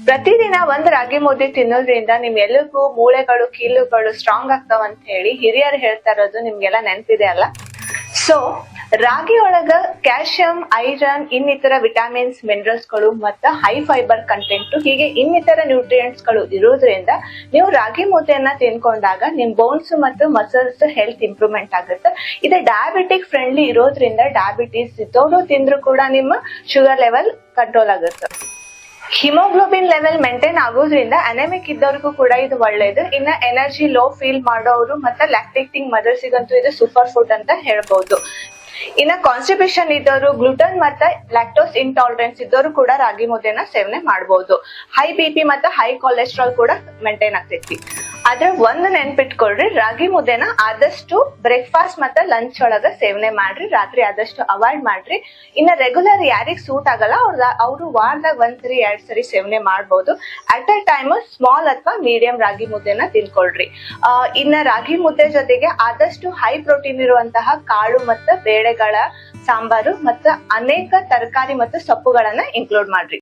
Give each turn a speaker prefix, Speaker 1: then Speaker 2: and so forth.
Speaker 1: ಪ್ರತಿದಿನ ಒಂದ್ ರಾಗಿ ಮುದ್ದೆ ತಿನ್ನೋದ್ರಿಂದ ನಿಮ್ ಎಲುಬು ಮೂಳೆಗಳು ಕೀಲುಗಳು ಸ್ಟ್ರಾಂಗ್ ಆಗ್ತಾವ ಅಂತ ಹೇಳಿ ಹಿರಿಯರು ಹೇಳ್ತಾ ಇರೋದು ನಿಮ್ಗೆಲ್ಲ ನೆನಪಿದೆ ಅಲ್ಲ. ಸೊ ರಾಗಿ ಒಳಗ ಕ್ಯಾಲ್ಸಿಯಂ, ಐರನ್, ಇನ್ನಿತರ ವಿಟಮಿನ್ಸ್, ಮಿನರಲ್ಸ್ ಗಳು ಮತ್ತು ಹೈ ಫೈಬರ್ ಕಂಟೆಂಟ್ ಹೀಗೆ ಇನ್ನಿತರ ನ್ಯೂಟ್ರಿಯೆಂಟ್ಸ್ ಗಳು ಇರೋದ್ರಿಂದ ನೀವು ರಾಗಿ ಮುದ್ದೆಯನ್ನ ತಿನ್ಕೊಂಡಾಗ ನಿಮ್ ಬೋನ್ಸ್ ಮತ್ತು ಮಸಲ್ಸ್ ಹೆಲ್ತ್ ಇಂಪ್ರೂವ್ಮೆಂಟ್ ಆಗುತ್ತೆ. ಇದು ಡಯಾಬಿಟಿಕ್ ಫ್ರೆಂಡ್ಲಿ ಇರೋದ್ರಿಂದ ಡಯಾಬಿಟಿಸ್ ಇದ್ದವರು ತಿಂದ್ರು ಕೂಡ ನಿಮ್ಮ ಶುಗರ್ ಲೆವೆಲ್ ಕಂಟ್ರೋಲ್ ಆಗುತ್ತೆ. ಹಿಮೋಗ್ಲೋಬಿನ್ ಲೆವೆಲ್ ಮೇಂಟೈನ್ ಆಗೋದ್ರಿಂದ ಅನೆಮಿಕ್ ಇದ್ದವ್ರಿಗೂ ಕೂಡ ಇದು ಒಳ್ಳೇದು. ಇನ್ನ ಎನರ್ಜಿ ಲೋ ಫೀಲ್ ಮಾಡೋರು ಮತ್ತೆ ಲ್ಯಾಕ್ಟೇಟಿಂಗ್ ಮದರ್ಸಿಗಂತೂ ಇದು ಸೂಪರ್ ಫುಡ್ ಅಂತ ಹೇಳ್ಬಹುದು. ಇನ್ನ ಕಾನ್ಸ್ಟಿಪೇಷನ್ ಇದ್ದವರು, ಗ್ಲೂಟನ್ ಮತ್ತೆ ಲ್ಯಾಕ್ಟೋಸ್ ಇಂಟಾಲರೆನ್ಸ್ ಇದ್ದವರು ಕೂಡ ರಾಗಿ ಮುದ್ದೆನ ಸೇವನೆ ಮಾಡಬಹುದು. ಹೈ ಬಿಪಿ ಮತ್ತೆ ಹೈ ಕೊಲೆಸ್ಟ್ರಾಲ್ ಕೂಡ ಮೇಂಟೈನ್ ಆಗ್ತೈತಿ. ಆದ್ರೆ ಒಂದು ನೆನ್ಪಿಟ್ಕೊಳ್ರಿ, ರಾಗಿ ಮುದ್ದೆನ ಆದಷ್ಟು ಬ್ರೇಕ್ಫಾಸ್ಟ್ ಮತ್ತೆ ಲಂಚ್ ಒಳಗ ಸೇವನೆ ಮಾಡ್ರಿ, ರಾತ್ರಿ ಆದಷ್ಟು ಅವಾಯ್ಡ್ ಮಾಡ್ರಿ. ಇನ್ನ ರೆಗ್ಯುಲರ್ ಯಾರಿಗ್ ಸೂಟ್ ಆಗಲ್ಲ ಅವ್ರು ವಾರದಾಗ ಒಂದ್ಸರಿ 2 ಸರಿ ಸೇವನೆ ಮಾಡಬಹುದು. ಅಟ್ ಅ ಟೈಮ್ ಸ್ಮಾಲ್ ಅಥವಾ ಮೀಡಿಯಂ ರಾಗಿ ಮುದ್ದೆನ ತಿನ್ಕೊಳ್ರಿ. ಇನ್ನ ರಾಗಿ ಮುದ್ದೆ ಜೊತೆಗೆ ಆದಷ್ಟು ಹೈ ಪ್ರೋಟೀನ್ ಇರುವಂತಹ ಕಾಳು ಮತ್ತು ಬೇಳೆಗಳ ಸಾಂಬಾರು ಮತ್ತು ಅನೇಕ ತರಕಾರಿ ಮತ್ತು ಸೊಪ್ಪುಗಳನ್ನ ಇನ್ಕ್ಲೂಡ್ ಮಾಡ್ರಿ.